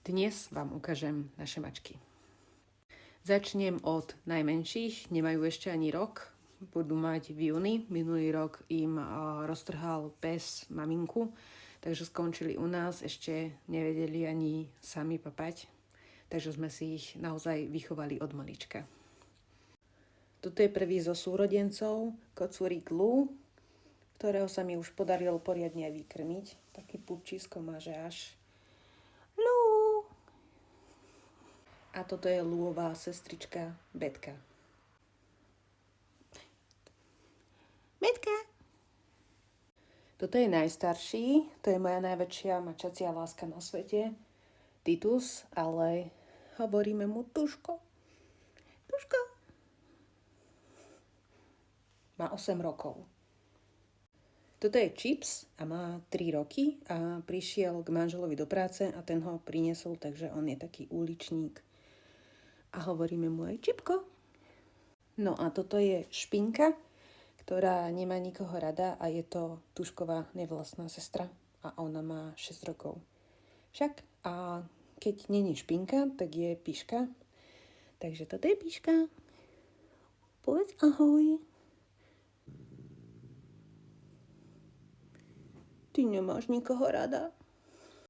Dnes vám ukážem naše mačky. Začnem od najmenších, nemajú ešte ani rok, budú mať v júni. Minulý rok im roztrhal pes maminku, takže skončili u nás, ešte nevedeli ani sami papať, takže sme si ich naozaj vychovali od malička. Toto je prvý zo súrodencov, kocúrik Lou, ktorého sa mi už podarilo poriadne aj vykrmiť. Taký pupčisko má, že až Lou. A toto je Louová sestrička Betka. Betka! Toto je najstarší, to je moja najväčšia mačacia láska na svete, Titus, ale hovoríme mu Tuško. Tuško. Má 8 rokov. Toto je Chips a má 3 roky a prišiel k manželovi do práce a ten ho priniesol, takže on je taký uličník. A hovoríme mu aj Čipko. No a toto je Špinka, ktorá nemá nikoho rada a je to Tušková nevlastná sestra a ona má 6 rokov. Však a keď není Špinka, tak je Piška. Takže toto je Piška. Povedz ahoj. Ty nemáš nikoho rada?